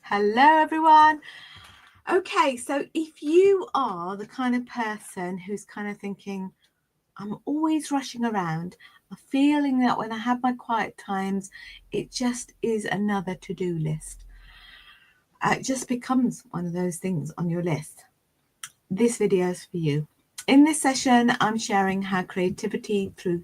Hello, everyone. Okay, so if you are the kind of person who's kind of thinking, I'm always rushing around, I'm feeling that when I have my quiet times, it just is another to-do list. It just becomes one of those things on your list. This video is for you. In this session, I'm sharing how creativity through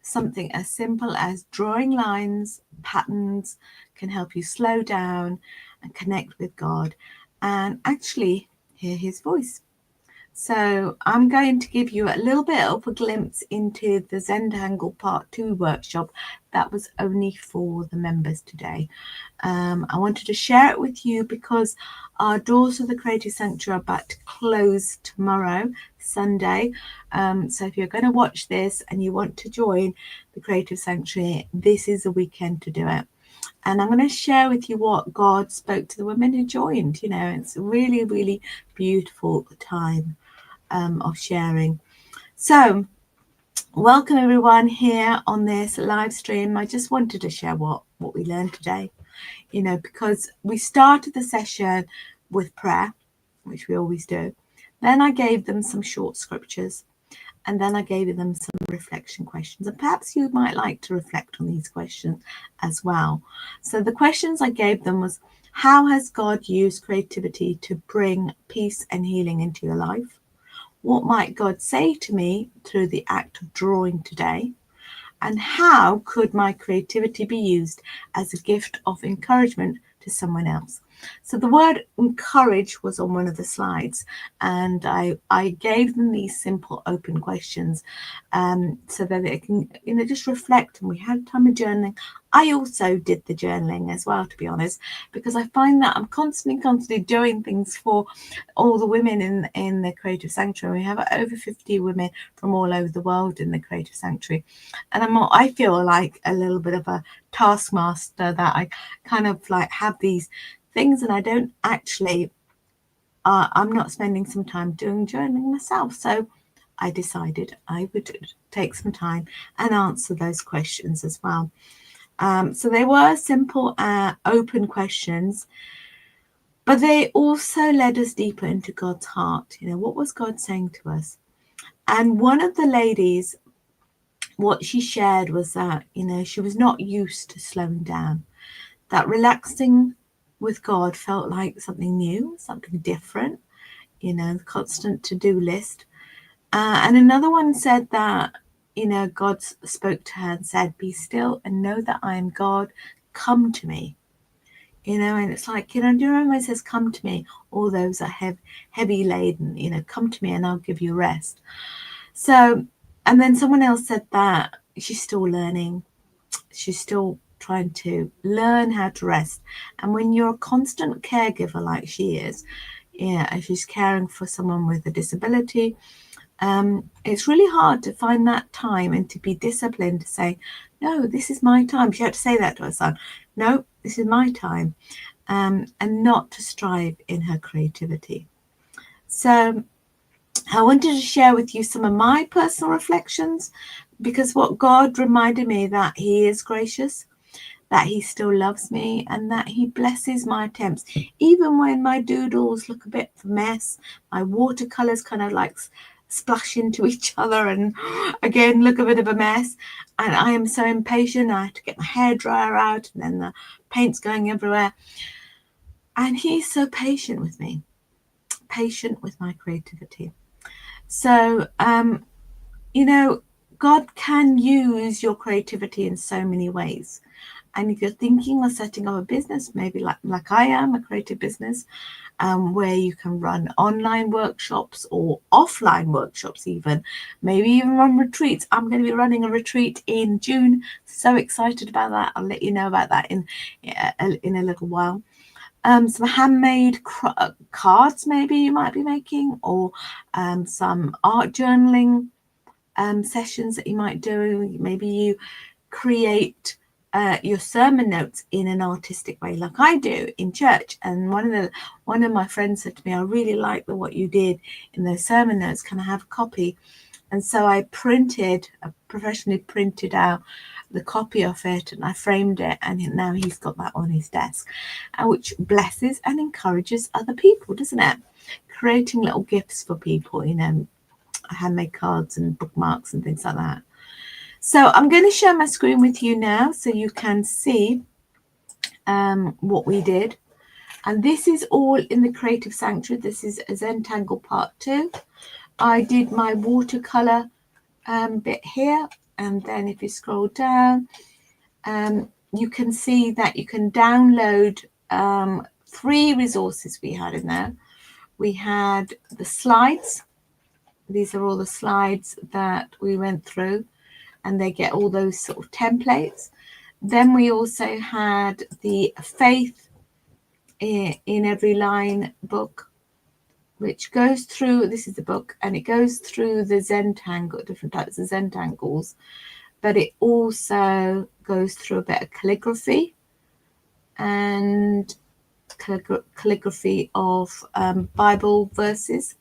something as simple as drawing lines, patterns, can help you slow down and connect with God and actually hear his voice. So I'm going to give you a little bit of a glimpse into the Zentangle Part 2 workshop that was only for the members today. I wanted to share it with you because our doors of the Creative Sanctuary are about to close tomorrow, Sunday. So if you're going to watch this and you want to join the Creative Sanctuary, this is the weekend to do it. And I'm going to share with you what God spoke to the women who joined. You know, it's a really, really beautiful time of sharing. So welcome everyone here on this live stream. I just wanted to share what we learned today, you know, because we started the session with prayer, which we always do. Then I gave them some short scriptures, and then I gave them some reflection questions. And perhaps you might like to reflect on these questions as well. So the questions I gave them was, how has God used creativity to bring peace and healing into your life? What might God say to me through the act of drawing today? And how could my creativity be used as a gift of encouragement to someone else? So the word encourage was on one of the slides, and I gave them these simple open questions so that they can, you know, just reflect. And we had time of journaling. I also did the journaling as well, to be honest, because I find that I'm constantly doing things for all the women in the Creative Sanctuary. We have over 50 women from all over the world in the Creative Sanctuary, and I feel like a little bit of a taskmaster, that I kind of like have these things and I don't actually I'm not spending some time doing journaling myself. So I decided I would take some time and answer those questions as well. So they were simple open questions, but they also led us deeper into God's heart. You know, what was God saying to us? And one of the ladies, what she shared was that, you know, she was not used to slowing down, that relaxing with God felt like something new, something different, you know, the constant to-do list. And another one said that, you know, God spoke to her and said, be still and know that I am God, come to me. You know, and it's like, you know, do you remember it says, come to me, all those are heavy laden, you know, come to me and I'll give you rest. So, and then someone else said that she's still learning. She's still trying to learn how to rest. And when you're a constant caregiver like she is, yeah, and she's caring for someone with a disability, it's really hard to find that time and to be disciplined to say, no, this is my time. She had to say that to her son. No, this is my time. And not to strive in her creativity. So I wanted to share with you some of my personal reflections, because what God reminded me, that he is gracious, that he still loves me, and that he blesses my attempts. Even when my doodles look a bit of a mess, my watercolors kind of like splash into each other and again look a bit of a mess, and I am so impatient, I have to get my hairdryer out and then the paint's going everywhere. And he's so patient with me, patient with my creativity. So, you know, God can use your creativity in so many ways. And if you're thinking of setting up a business, maybe like I am, a creative business, where you can run online workshops or offline workshops even, maybe even run retreats. I'm going to be running a retreat in June. So excited about that. I'll let you know about that in a little while. Some handmade cards maybe you might be making, or some art journaling sessions that you might do. Maybe you create your sermon notes in an artistic way, like I do in church. And one of my friends said to me, I really like what you did in those sermon notes. Can I have a copy? And so I professionally printed out the copy of it, and I framed it, and now he's got that on his desk, which blesses and encourages other people, doesn't it? Creating little gifts for people, handmade cards and bookmarks and things like that. So I'm going to share my screen with you now so you can see what we did. And this is all in the Creative Sanctuary. This is a Zentangle Part 2. I did my watercolor bit here, and then if you scroll down, you can see that you can download 3 resources we had in there. We had the slides. These are all the slides that we went through, and they get all those sort of templates. Then we also had the Faith in Every Line book, which goes through, this is the book, and it goes through the Zentangle, different types of Zentangles, but it also goes through a bit of calligraphy and calligraphy of Bible verses.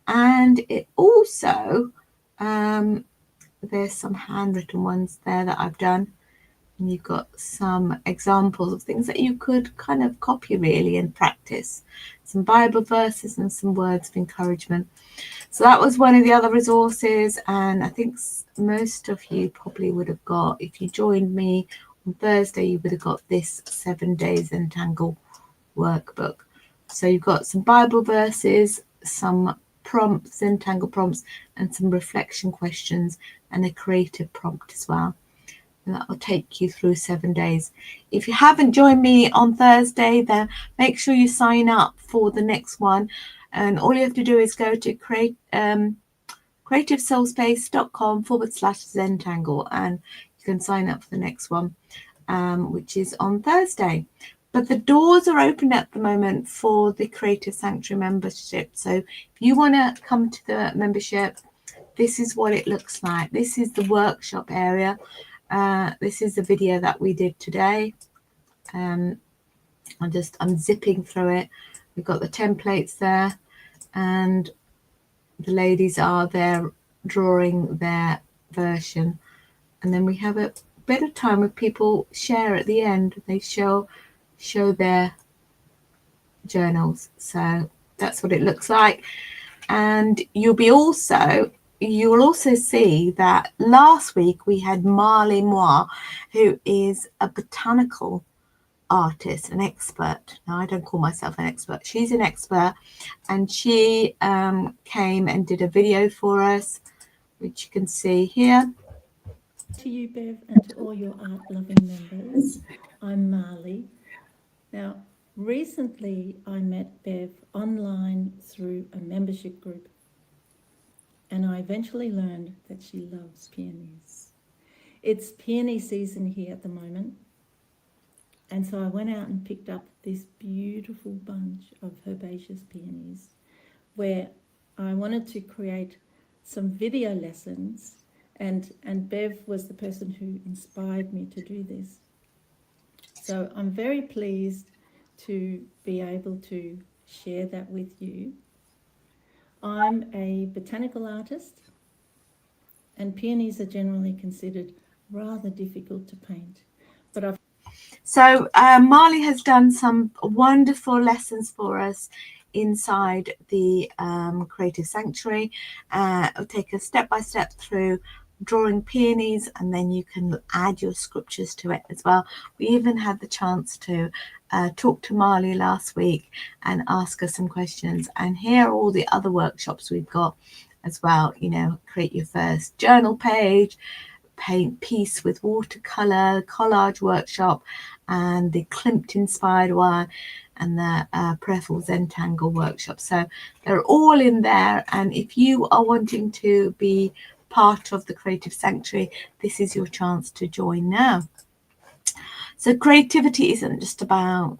And it also, there's some handwritten ones there that I've done. And you've got some examples of things that you could kind of copy really and practice. Some Bible verses and some words of encouragement. So that was one of the other resources. And I think most of you probably would have got, if you joined me on Thursday, you would have got this 7 Days Zentangle workbook. So you've got some Bible verses, some prompts, Zentangle prompts, and some reflection questions, and a creative prompt as well. And that will take you through 7 days. If you haven't joined me on Thursday, then make sure you sign up for the next one. And all you have to do is go to creativesoulspace.com/Zentangle, and you can sign up for the next one, which is on Thursday. But the doors are open at the moment for the Creative Sanctuary membership. So if you want to come to the membership, this is what it looks like. This is the workshop area. This is the video that we did today. I'm zipping through it. We've got the templates there, and the ladies are there drawing their version. And then we have a bit of time where people share at the end. They show their journals. So that's what it looks like. And you'll also see that last week we had Marley Moir, who is a botanical artist, an expert. Now, I don't call myself an expert. She's an expert, and she came and did a video for us, which you can see here. To you, Bev, and to all your art-loving members, I'm Marley. Now, recently I met Bev online through a membership group, and I eventually learned that she loves peonies. It's peony season here at the moment, and so I went out and picked up this beautiful bunch of herbaceous peonies where I wanted to create some video lessons, and Bev was the person who inspired me to do this. So I'm very pleased to be able to share that with you. I'm a botanical artist, and peonies are generally considered rather difficult to paint. So Marley has done some wonderful lessons for us inside the Creative Sanctuary. It'll take us step by step through drawing peonies, and then you can add your scriptures to it as well. We even had the chance to talk to Marley last week and ask her some questions, and here are all the other workshops we've got as well. Create your first journal page, paint piece with watercolor, collage workshop, and the Klimt inspired one, and the prayerful Zentangle workshop. So they're all in there, and if you are wanting to be part of the Creative Sanctuary, this is your chance to join now. So creativity isn't about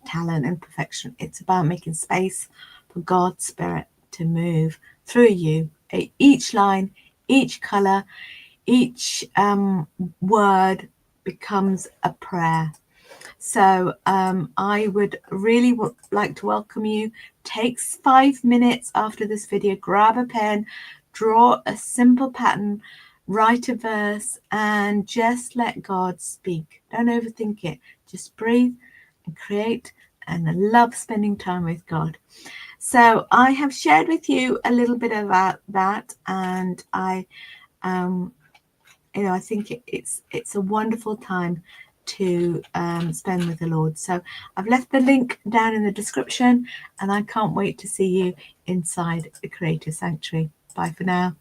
talent and perfection. It's about making space for God's Spirit to move through you. Each line, each color, each word becomes a prayer. So I would really like to welcome you. Takes 5 minutes after this video. Grab a pen, draw a simple pattern, write a verse, and just let God speak. Don't overthink it. Just breathe and create. And I love spending time with God. So I have shared with you a little bit about that, and I think it's a wonderful time to spend with the Lord. So I've left the link down in the description, and I can't wait to see you inside the Creative Sanctuary. Bye for now.